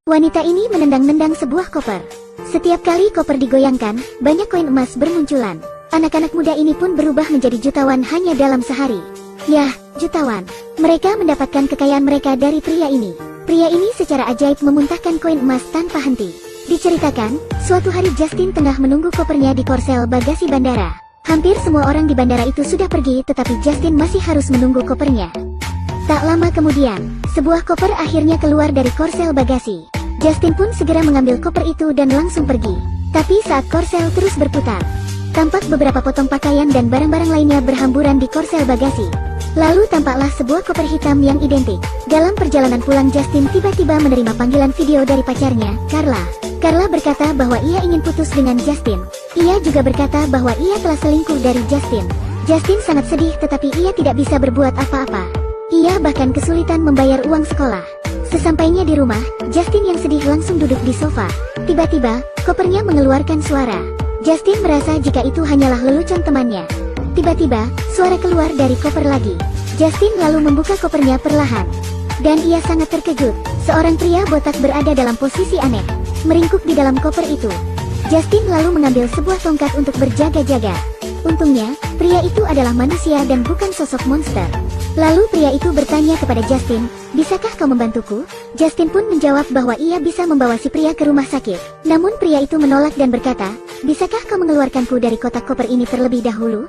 Wanita ini menendang-nendang sebuah koper. Setiap kali koper digoyangkan, banyak koin emas bermunculan. Anak-anak muda ini pun berubah menjadi jutawan hanya dalam sehari. Yah, jutawan. Mereka mendapatkan kekayaan mereka dari pria ini. Pria ini secara ajaib memuntahkan koin emas tanpa henti. Diceritakan, suatu hari Justin tengah menunggu kopernya di korsel bagasi bandara. Hampir semua orang di bandara itu sudah pergi, tetapi Justin masih harus menunggu kopernya. Tak lama kemudian, sebuah koper akhirnya keluar dari korsel bagasi. Justin pun segera mengambil koper itu dan langsung pergi. Tapi saat korsel terus berputar, tampak beberapa potong pakaian dan barang-barang lainnya berhamburan di korsel bagasi. Lalu tampaklah sebuah koper hitam yang identik. Dalam perjalanan pulang, Justin tiba-tiba menerima panggilan video dari pacarnya, Carla. Carla berkata bahwa ia ingin putus dengan Justin. Ia juga berkata bahwa ia telah selingkuh dari Justin. Justin sangat sedih, tetapi ia tidak bisa berbuat apa-apa. Ia bahkan kesulitan membayar uang sekolah. Sesampainya di rumah, Justin yang sedih langsung duduk di sofa. Tiba-tiba, kopernya mengeluarkan suara. Justin merasa jika itu hanyalah lelucon temannya. Tiba-tiba, suara keluar dari koper lagi. Justin lalu membuka kopernya perlahan. Dan ia sangat terkejut. Seorang pria botak berada dalam posisi aneh, meringkuk di dalam koper itu. Justin lalu mengambil sebuah tongkat untuk berjaga-jaga. Untungnya, pria itu adalah manusia dan bukan sosok monster. Lalu pria itu bertanya kepada Justin, "Bisakah kau membantuku?" Justin pun menjawab bahwa ia bisa membawa si pria ke rumah sakit. Namun pria itu menolak dan berkata, "Bisakah kau mengeluarkanku dari kotak koper ini terlebih dahulu?"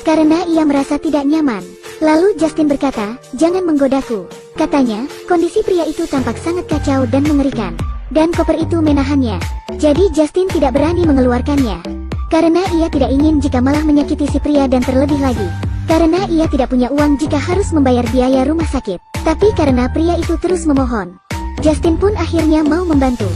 Karena ia merasa tidak nyaman. Lalu Justin berkata, "Jangan menggodaku." Katanya, kondisi pria itu tampak sangat kacau dan mengerikan. Dan koper itu menahannya. Jadi Justin tidak berani mengeluarkannya. Karena ia tidak ingin jika malah menyakiti si pria, dan terlebih lagi karena ia tidak punya uang jika harus membayar biaya rumah sakit. Tapi karena pria itu terus memohon, Justin pun akhirnya mau membantu.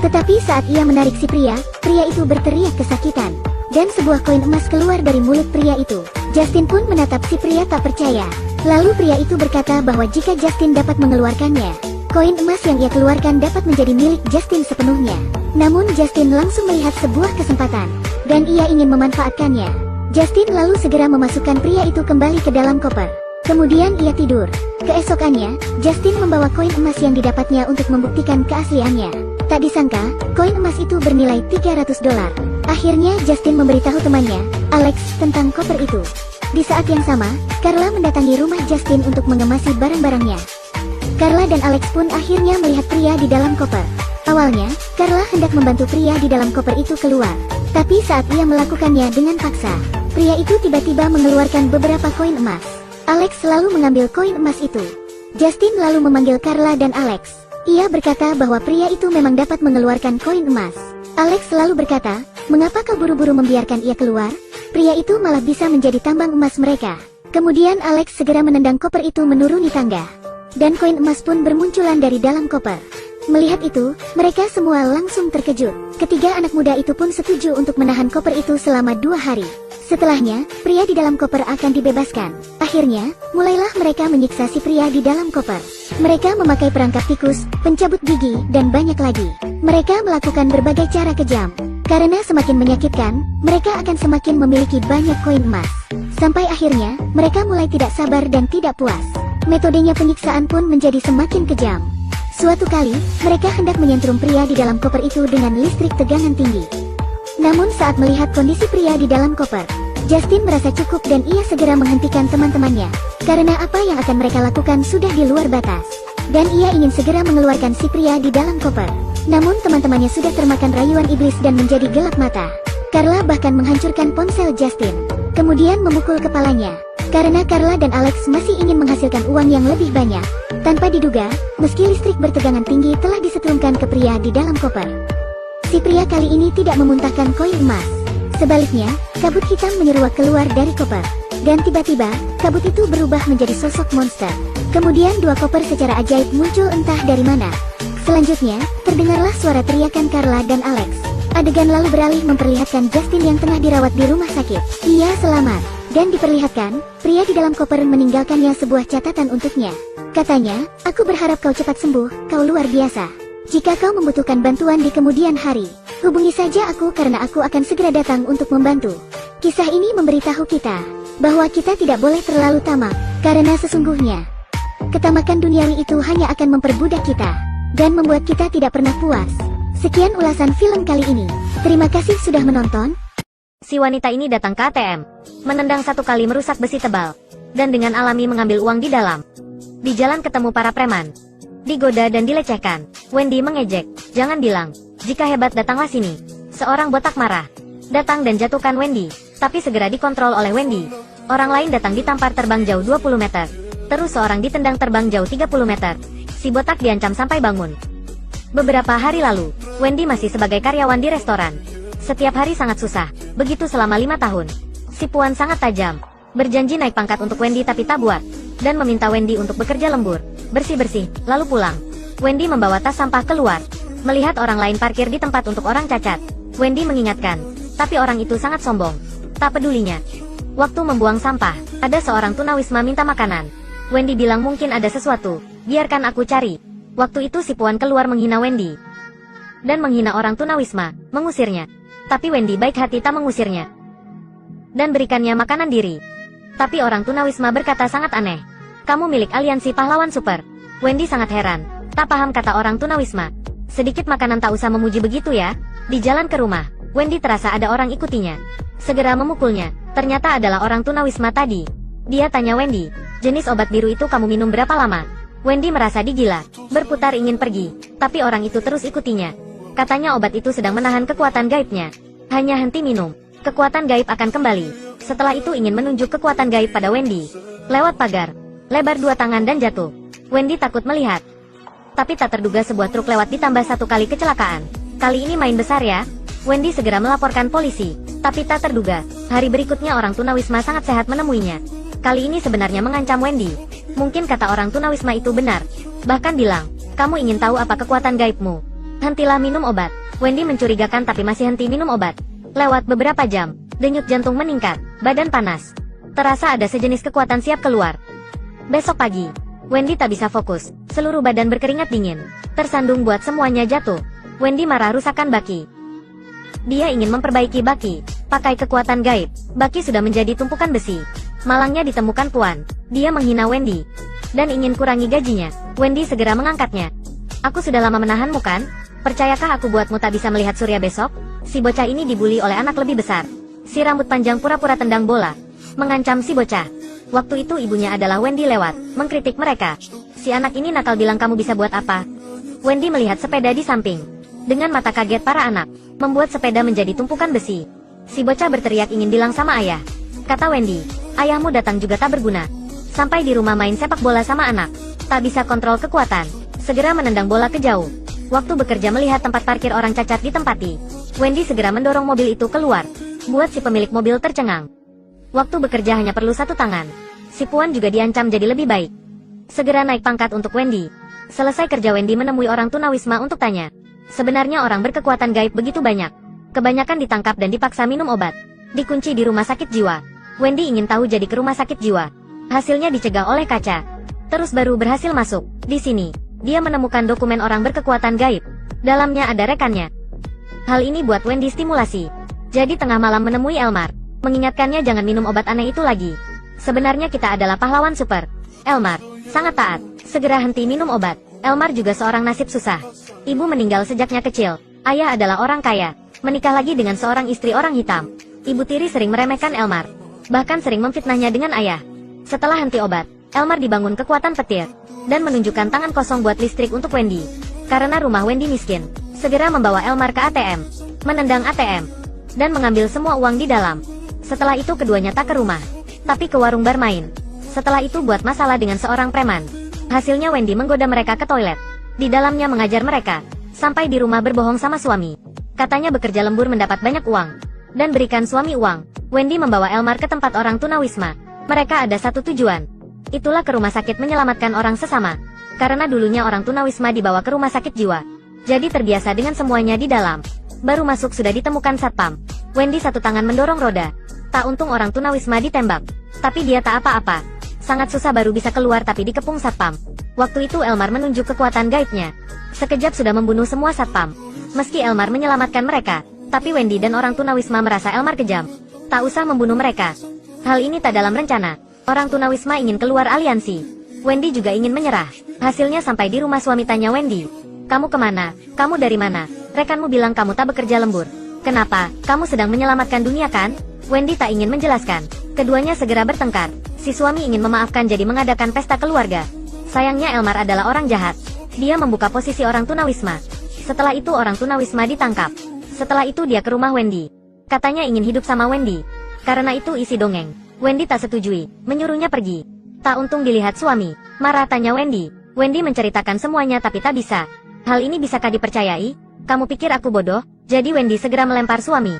Tetapi saat ia menarik si pria itu berteriak kesakitan. Dan sebuah koin emas keluar dari mulut pria itu. Justin pun menatap si pria tak percaya. Lalu pria itu berkata bahwa jika Justin dapat mengeluarkannya, koin emas yang ia keluarkan dapat menjadi milik Justin sepenuhnya. Namun Justin langsung melihat sebuah kesempatan, dan ia ingin memanfaatkannya. Justin lalu segera memasukkan pria itu kembali ke dalam koper. Kemudian ia tidur. Keesokannya, Justin membawa koin emas yang didapatnya untuk membuktikan keasliannya. Tak disangka, koin emas itu bernilai $300. Akhirnya Justin memberitahu temannya, Alex, tentang koper itu. Di saat yang sama, Carla mendatangi rumah Justin untuk mengemasi barang-barangnya. Carla dan Alex pun akhirnya melihat pria di dalam koper. Awalnya, Carla hendak membantu pria di dalam koper itu keluar. Tapi saat ia melakukannya dengan paksa, pria itu tiba-tiba mengeluarkan beberapa koin emas. Alex lalu mengambil koin emas itu. Justin lalu memanggil Carla dan Alex. Ia berkata bahwa pria itu memang dapat mengeluarkan koin emas. Alex lalu berkata, "Mengapa kau buru-buru membiarkan ia keluar? Pria itu malah bisa menjadi tambang emas mereka." Kemudian Alex segera menendang koper itu menuruni tangga. Dan koin emas pun bermunculan dari dalam koper. Melihat itu, mereka semua langsung terkejut. Ketiga anak muda itu pun setuju untuk menahan koper itu selama 2 hari. Setelahnya, pria di dalam koper akan dibebaskan. Akhirnya, mulailah mereka menyiksa si pria di dalam koper. Mereka memakai perangkap tikus, pencabut gigi, dan banyak lagi. Mereka melakukan berbagai cara kejam. Karena semakin menyakitkan, mereka akan semakin memiliki banyak koin emas. Sampai akhirnya, mereka mulai tidak sabar dan tidak puas. Metodenya penyiksaan pun menjadi semakin kejam. Suatu kali, mereka hendak menyentrum pria di dalam koper itu dengan listrik tegangan tinggi. Namun saat melihat kondisi pria di dalam koper, Justin merasa cukup dan ia segera menghentikan teman-temannya. Karena apa yang akan mereka lakukan sudah di luar batas. Dan ia ingin segera mengeluarkan si pria di dalam koper. Namun teman-temannya sudah termakan rayuan iblis dan menjadi gelap mata. Carla bahkan menghancurkan ponsel Justin, kemudian memukul kepalanya. Karena Carla dan Alex masih ingin menghasilkan uang yang lebih banyak. Tanpa diduga, meski listrik bertegangan tinggi telah disetrumkan ke pria di dalam koper, si pria kali ini tidak memuntahkan koin emas. Sebaliknya, kabut hitam menyeruak keluar dari koper. Dan tiba-tiba, kabut itu berubah menjadi sosok monster. Kemudian 2 koper secara ajaib muncul entah dari mana. Selanjutnya, terdengarlah suara teriakan Carla dan Alex. Adegan lalu beralih memperlihatkan Justin yang tengah dirawat di rumah sakit. Ia selamat. Dan diperlihatkan, pria di dalam koper meninggalkannya sebuah catatan untuknya. Katanya, "Aku berharap kau cepat sembuh, kau luar biasa. Jika kau membutuhkan bantuan di kemudian hari, hubungi saja aku karena aku akan segera datang untuk membantu." Kisah ini memberitahu kita bahwa kita tidak boleh terlalu tamak, karena sesungguhnya ketamakan duniawi itu hanya akan memperbudak kita. dan membuat kita tidak pernah puas. Sekian ulasan film kali ini. Terima kasih sudah menonton. Si wanita ini datang ke ATM, menendang satu kali merusak besi tebal, dan dengan alami mengambil uang di dalam. Di jalan ketemu para preman, digoda dan dilecehkan. Wendy mengejek, "Jangan bilang, jika hebat datanglah sini." Seorang botak marah, datang dan jatuhkan Wendy, tapi segera dikontrol oleh Wendy. Orang lain datang ditampar terbang jauh 20 meter. Terus seorang ditendang terbang jauh 30 meter. Si botak diancam sampai bangun. Beberapa hari lalu, Wendy masih sebagai karyawan di restoran. Setiap hari sangat susah, begitu selama 5 tahun. Si Puan sangat tajam, berjanji naik pangkat untuk Wendy tapi tak buat, dan meminta Wendy untuk bekerja lembur, bersih-bersih, lalu pulang. Wendy membawa tas sampah keluar, melihat orang lain parkir di tempat untuk orang cacat. Wendy mengingatkan, tapi orang itu sangat sombong, tak pedulinya. Waktu membuang sampah, ada seorang tunawisma minta makanan. Wendy bilang mungkin ada sesuatu, biarkan aku cari. Waktu itu si Puan keluar menghina Wendy, dan menghina orang tunawisma, mengusirnya. Tapi Wendy baik hati tak mengusirnya, dan berikannya makanan diri. Tapi orang tunawisma berkata sangat aneh, "Kamu milik aliansi pahlawan super." Wendy sangat heran, tak paham kata orang tunawisma. "Sedikit makanan tak usah memuji begitu ya." Di jalan ke rumah, Wendy terasa ada orang ikutinya. Segera memukulnya, ternyata adalah orang tunawisma tadi. Dia tanya Wendy, "Jenis obat biru itu kamu minum berapa lama?" Wendy merasa digila, berputar ingin pergi, tapi orang itu terus ikutinya. Katanya obat itu sedang menahan kekuatan gaibnya. Hanya henti minum, kekuatan gaib akan kembali. Setelah itu ingin menunjuk kekuatan gaib pada Wendy. Lewat pagar, lebar 2 tangan dan jatuh. Wendy takut melihat. Tapi tak terduga sebuah truk lewat ditambah 1 kali kecelakaan. Kali ini main besar ya. Wendy segera melaporkan polisi. Tapi tak terduga, hari berikutnya orang tunawisma sangat sehat menemuinya. Kali ini sebenarnya mengancam Wendy. Mungkin kata orang tunawisma itu benar. Bahkan bilang, "Kamu ingin tahu apa kekuatan gaibmu? Hentilah minum obat." Wendy mencurigakan tapi masih henti minum obat. Lewat beberapa jam, denyut jantung meningkat, badan panas. Terasa ada sejenis kekuatan siap keluar. Besok pagi, Wendy tak bisa fokus, seluruh badan berkeringat dingin. Tersandung buat semuanya jatuh. Wendy marah rusakan baki. Dia ingin memperbaiki baki, pakai kekuatan gaib. Baki sudah menjadi tumpukan besi. Malangnya ditemukan Puan. Dia menghina Wendy, dan ingin kurangi gajinya. Wendy segera mengangkatnya. "Aku sudah lama menahanmu kan? Percayakah aku buatmu tak bisa melihat surya besok?" Si bocah ini dibully oleh anak lebih besar. Si rambut panjang pura-pura tendang bola, mengancam si bocah. Waktu itu ibunya adalah Wendy lewat, mengkritik mereka. Si anak ini nakal bilang kamu bisa buat apa? Wendy melihat sepeda di samping. Dengan mata kaget para anak, membuat sepeda menjadi tumpukan besi. Si bocah berteriak ingin bilang sama ayah. Kata Wendy, "Ayahmu datang juga tak berguna. Sampai di rumah main sepak bola sama anak, tak bisa kontrol kekuatan." Segera menendang bola ke jauh. Waktu bekerja melihat tempat parkir orang cacat ditempati, Wendy segera mendorong mobil itu keluar, buat si pemilik mobil tercengang. Waktu bekerja hanya perlu 1 tangan. Si Puan juga diancam jadi lebih baik. Segera naik pangkat untuk Wendy. Selesai kerja Wendy menemui orang tunawisma untuk tanya. Sebenarnya orang berkekuatan gaib begitu banyak. Kebanyakan ditangkap dan dipaksa minum obat. Dikunci di rumah sakit jiwa. Wendy ingin tahu jadi ke rumah sakit jiwa. Hasilnya dicegah oleh kaca. Terus baru berhasil masuk. Di sini, dia menemukan dokumen orang berkekuatan gaib. Dalamnya ada rekannya. Hal ini buat Wendy stimulasi. Jadi tengah malam menemui Elmar, mengingatkannya jangan minum obat aneh itu lagi. Sebenarnya kita adalah pahlawan super. Elmar sangat taat, segera henti minum obat. Elmar juga seorang nasib susah. Ibu meninggal sejaknya kecil. Ayah adalah orang kaya, menikah lagi dengan seorang istri orang hitam. Ibu tiri sering meremehkan Elmar, bahkan sering memfitnahnya dengan ayah. Setelah henti obat, Elmar dibangun kekuatan petir, dan menunjukkan tangan kosong buat listrik untuk Wendy. Karena rumah Wendy miskin, segera membawa Elmar ke ATM, menendang ATM, dan mengambil semua uang di dalam. Setelah itu keduanya tak ke rumah, tapi ke warung bermain. Setelah itu buat masalah dengan seorang preman. Hasilnya Wendy menggoda mereka ke toilet. Di dalamnya mengajar mereka, sampai di rumah berbohong sama suami. Katanya bekerja lembur mendapat banyak uang, dan berikan suami uang. Wendy membawa Elmar ke tempat orang tunawisma. Mereka ada satu tujuan. Itulah ke rumah sakit menyelamatkan orang sesama. Karena dulunya orang tunawisma dibawa ke rumah sakit jiwa. Jadi terbiasa dengan semuanya di dalam. Baru masuk sudah ditemukan satpam. Wendy satu tangan mendorong roda. Tak untung orang tunawisma ditembak. Tapi dia tak apa-apa. Sangat susah baru bisa keluar tapi dikepung satpam. Waktu itu Elmar menunjuk kekuatan gaibnya. Sekejap sudah membunuh semua satpam. Meski Elmar menyelamatkan mereka, tapi Wendy dan orang tunawisma merasa Elmar kejam. Tak usah membunuh mereka. Hal ini tak dalam rencana. Orang tunawisma ingin keluar aliansi. Wendy juga ingin menyerah. Hasilnya sampai di rumah suami tanya Wendy, Kamu kemana? Kamu dari mana? Rekanmu bilang kamu tak bekerja lembur. Kenapa? Kamu sedang menyelamatkan dunia kan? Wendy tak ingin menjelaskan. Keduanya segera bertengkar. Si suami ingin memaafkan jadi mengadakan pesta keluarga. Sayangnya Elmar adalah orang jahat. Dia membuka posisi orang tunawisma. Setelah itu orang tunawisma ditangkap. Setelah itu dia ke rumah Wendy. Katanya ingin hidup sama Wendy. Karena itu isi dongeng. Wendy tak setujui, menyuruhnya pergi. Tak untung dilihat suami. Marah tanya Wendy. Wendy menceritakan semuanya tapi tak bisa. Hal ini bisakah dipercayai? Kamu pikir aku bodoh? Jadi Wendy segera melempar suami.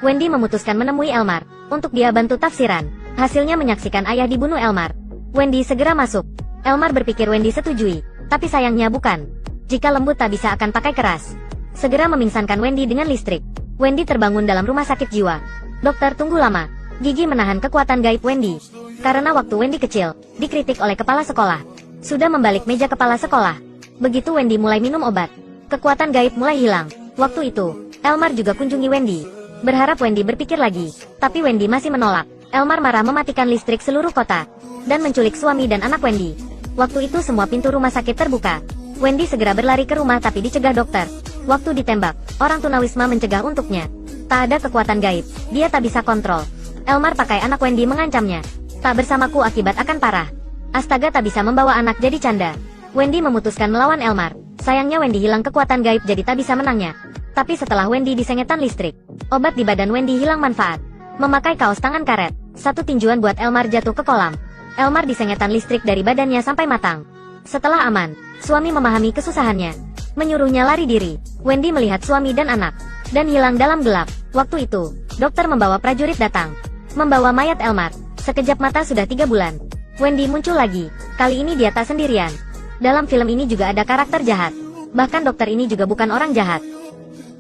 Wendy memutuskan menemui Elmar. Untuk dia bantu tafsiran. Hasilnya menyaksikan ayah dibunuh Elmar. Wendy segera masuk. Elmar berpikir Wendy setujui. Tapi sayangnya bukan. Jika lembut tak bisa akan pakai keras. Segera memingsankan Wendy dengan listrik. Wendy terbangun dalam rumah sakit jiwa. Dokter tunggu lama. Gigi menahan kekuatan gaib Wendy. Karena waktu Wendy kecil, dikritik oleh kepala sekolah. Sudah membalik meja kepala sekolah. Begitu Wendy mulai minum obat, kekuatan gaib mulai hilang. Waktu itu, Elmar juga kunjungi Wendy. Berharap Wendy berpikir lagi. Tapi Wendy masih menolak. Elmar marah mematikan listrik seluruh kota. Dan menculik suami dan anak Wendy. Waktu itu semua pintu rumah sakit terbuka. Wendy segera berlari ke rumah tapi dicegah dokter. Waktu ditembak, orang tunawisma mencegah untuknya. Tak ada kekuatan gaib, dia tak bisa kontrol. Elmar pakai anak Wendy mengancamnya. Tak bersamaku akibat akan parah. Astaga tak bisa membawa anak jadi canda. Wendy memutuskan melawan Elmar. Sayangnya Wendy hilang kekuatan gaib jadi tak bisa menangnya. Tapi setelah Wendy disengetan listrik, obat di badan Wendy hilang manfaat. Memakai kaos tangan karet, satu tinjuan buat Elmar jatuh ke kolam. Elmar disengetan listrik dari badannya sampai matang. Setelah aman, suami memahami kesusahannya. Menyuruhnya lari diri. Wendy melihat suami dan anak. Dan hilang dalam gelap. Waktu itu, dokter membawa prajurit datang. Membawa mayat Elmar. Sekejap mata sudah 3 bulan. Wendy muncul lagi. Kali ini dia tak sendirian. Dalam film ini juga ada karakter jahat. Bahkan dokter ini juga bukan orang jahat.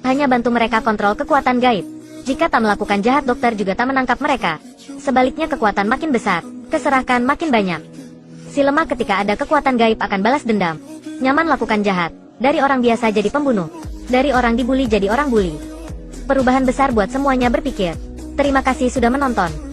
Hanya bantu mereka kontrol kekuatan gaib. Jika tak melakukan jahat dokter juga tak menangkap mereka. Sebaliknya kekuatan makin besar. Keserahkan makin banyak. Si lemah ketika ada kekuatan gaib akan balas dendam. Nyaman lakukan jahat. Dari orang biasa jadi pembunuh. Dari orang dibully jadi orang bully. Perubahan besar buat semuanya berpikir. Terima kasih sudah menonton.